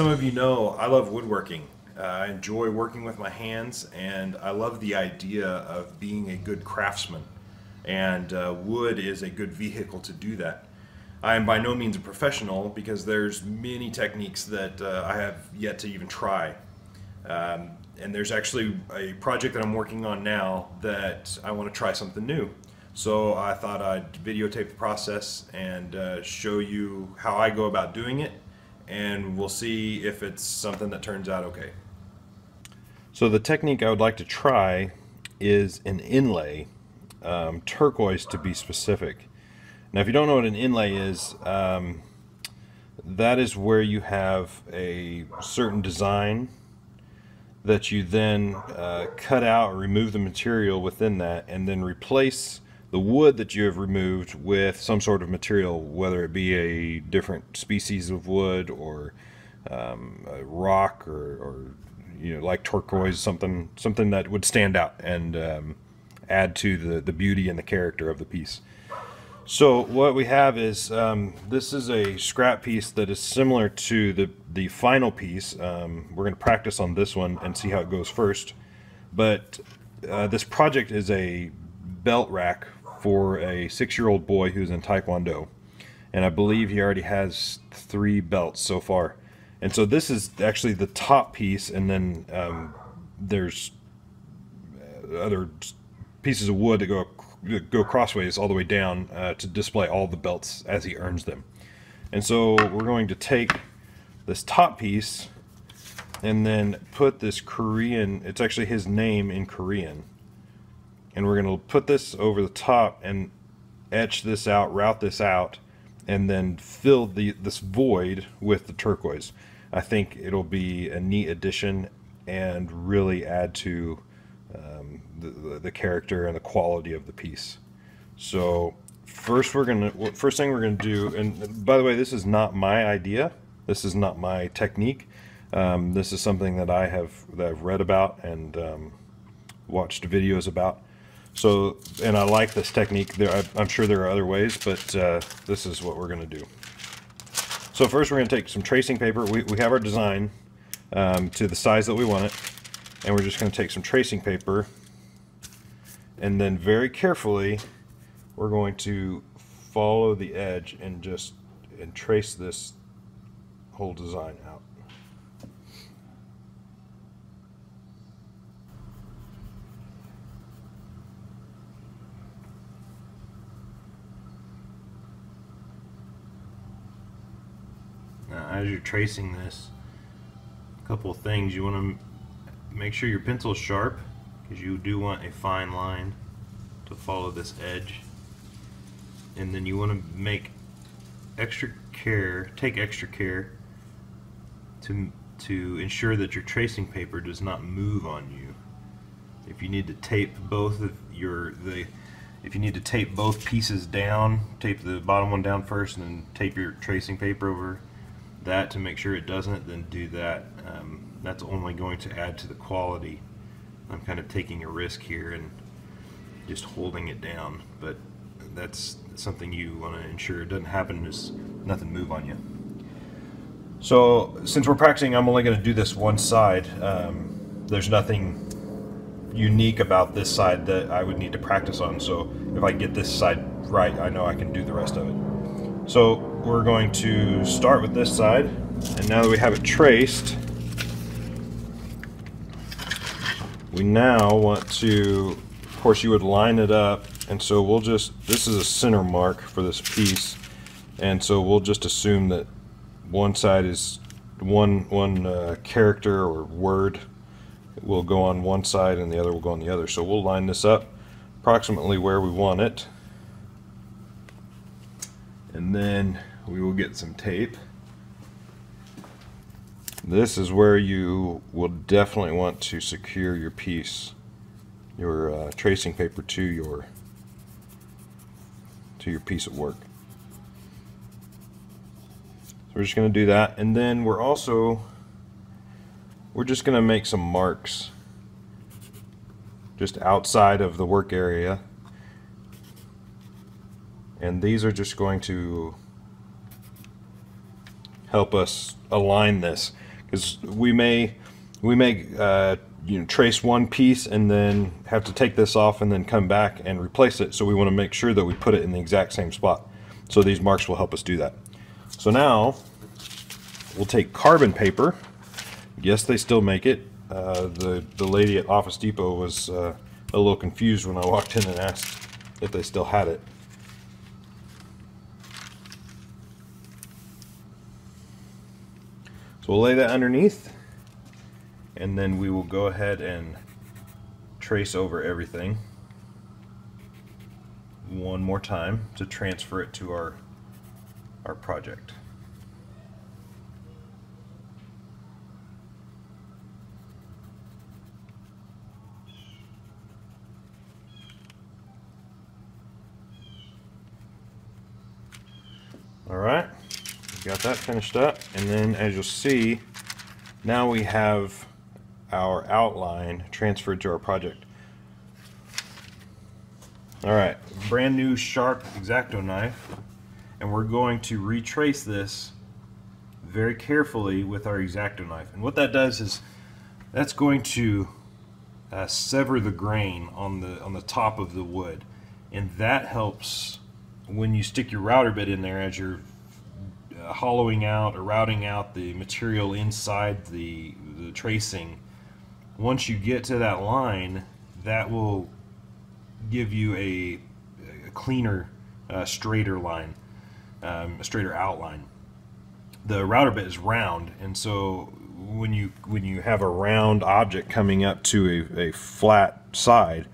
some of you know, I love woodworking. I enjoy working with my hands, and I love the idea of being a good craftsman. And wood is a good vehicle to do that. I am by no means a professional because there's many techniques that I have yet to even try. And there's actually a project that I'm working on now that I want to try something new. So I thought I'd videotape the process and show you how I go about doing it, and we'll see if it's something that turns out okay. So the technique I would like to try is an inlay, turquoise to be specific. Now if you don't know what an inlay is, that is where you have a certain design that you then cut out or remove the material within that, and then replace the wood that you have removed with some sort of material, whether it be a different species of wood or a rock or you know, like turquoise, something that would stand out and add to the beauty and the character of the piece. So what we have is this is a scrap piece that is similar to the final piece. We're going to practice on this one and see how it goes first. But this project is a belt rack for a 6-year-old boy who's in Taekwondo, and I believe he already has 3 belts so far. And so this is actually the top piece, and then there's other pieces of wood that go crossways all the way down to display all the belts as he earns them. And so we're going to take this top piece and then put this Korean, it's actually his name in Korean, and we're going to put this over the top and etch this out, route this out, and then fill this void with the turquoise. I think it'll be a neat addition and really add to the character and the quality of the piece. So first thing we're gonna do, and by the way, this is not my idea, this is not my technique, this is something that I've read about and watched videos about. So, and I like this technique. I'm sure there are other ways, but this is what we're going to do. So first we're going to take some tracing paper. We have our design to the size that we want it, and we're just going to take some tracing paper, and then very carefully we're going to follow the edge and trace this whole design out. Now, as you're tracing this, a couple of things: you want to make sure your pencil is sharp, because you do want a fine line to follow this edge, and then you want to take extra care to ensure that your tracing paper does not move on you. If you need to tape both pieces down, tape the bottom one down first, and then tape your tracing paper over that to make sure it doesn't, then do that. That's only going to add to the quality. I'm kind of taking a risk here and just holding it down, but that's something you want to ensure it doesn't happen, is nothing move on you. So since we're practicing, I'm only going to do this one side. There's nothing unique about this side that I would need to practice on, so if I get this side right, I know I can do the rest of it. So we're going to start with this side, and now that we have it traced, we now want to, of course you would line it up, and so we'll just, this is a center mark for this piece, and so we'll just assume that one side is one character or word will go on one side and the other will go on the other. So we'll line this up approximately where we want it, and then we will get some tape. This is where you will definitely want to secure your piece, your tracing paper to your piece of work. So we're just going to do that, and then we're just going to make some marks just outside of the work area, and these are just going to help us align this, because we may trace one piece and then have to take this off and then come back and replace it. So we want to make sure that we put it in the exact same spot. So these marks will help us do that. So now we'll take carbon paper. Yes, they still make it. The lady at Office Depot was a little confused when I walked in and asked if they still had it. So we'll lay that underneath, and then we will go ahead and trace over everything one more time to transfer it to our project. Alright, got that finished up, and then as you'll see, now we have our outline transferred to our project. Alright, brand new sharp X-Acto knife, and we're going to retrace this very carefully with our X-Acto knife. And what that does is that's going to sever the grain on the top of the wood, and that helps when you stick your router bit in there as you're hollowing out or routing out the material inside the tracing. Once you get to that line, that will give you a cleaner, straighter line, a straighter outline. The router bit is round, and so when you have a round object coming up to a flat side,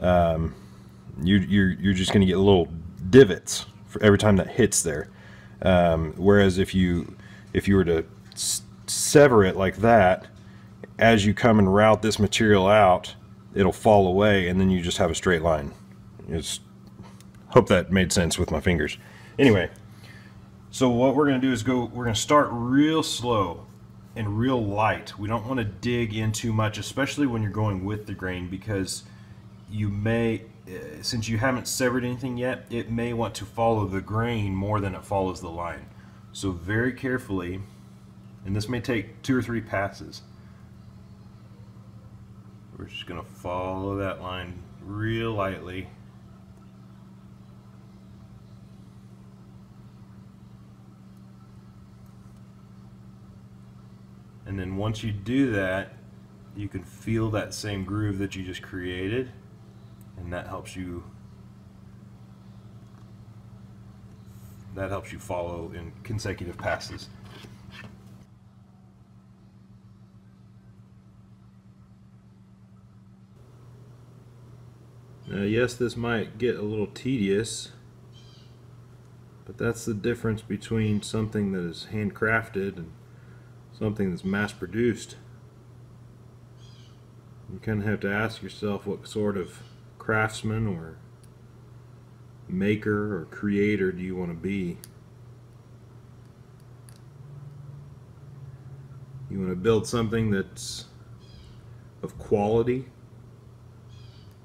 you're just going to get little divots for every time that hits there. Whereas if you were to sever it like that, as you come and route this material out, it'll fall away, and then you just have a straight line. Hope that made sense with my fingers. Anyway, so what we're going to do is we're going to start real slow and real light. We don't want to dig in too much, especially when you're going with the grain, because you may, since you haven't severed anything yet, it may want to follow the grain more than it follows the line. So very carefully, and this may take 2 or 3 passes, we're just going to follow that line real lightly. And then once you do that, you can feel that same groove that you just created, and that helps you follow in consecutive passes. Now, yes, this might get a little tedious, but that's the difference between something that is handcrafted and something that's mass-produced. You kind of have to ask yourself what sort of craftsman or maker or creator do you want to be. You want to build something that's of quality,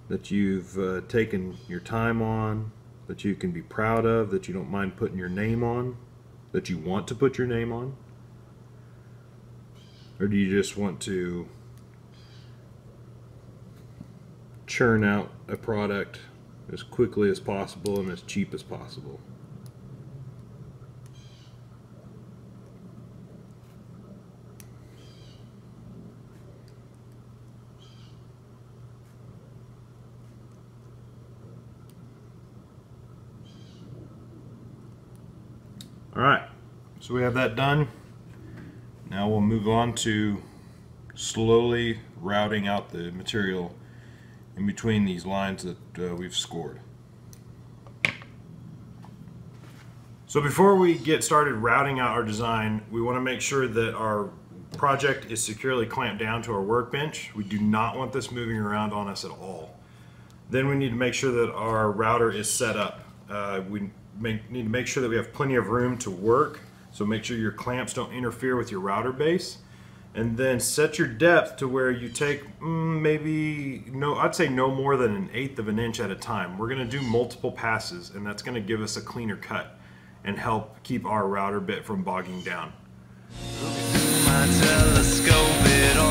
that you've taken your time on, that you can be proud of, that you don't mind putting your name on, that you want to put your name on? Or do you just want to churn out a product as quickly as possible and as cheap as possible? Alright, so we have that done. Now we'll move on to slowly routing out the material in between these lines that we've scored. So before we get started routing out our design, we want to make sure that our project is securely clamped down to our workbench. We do not want this moving around on us at all. Then we need to make sure that our router is set up. We need to make sure that we have plenty of room to work. So make sure your clamps don't interfere with your router base, and then set your depth to where you take I'd say no more than 1/8 of an inch at a time. We're going to do multiple passes, and that's going to give us a cleaner cut and help keep our router bit from bogging down. my telescope, it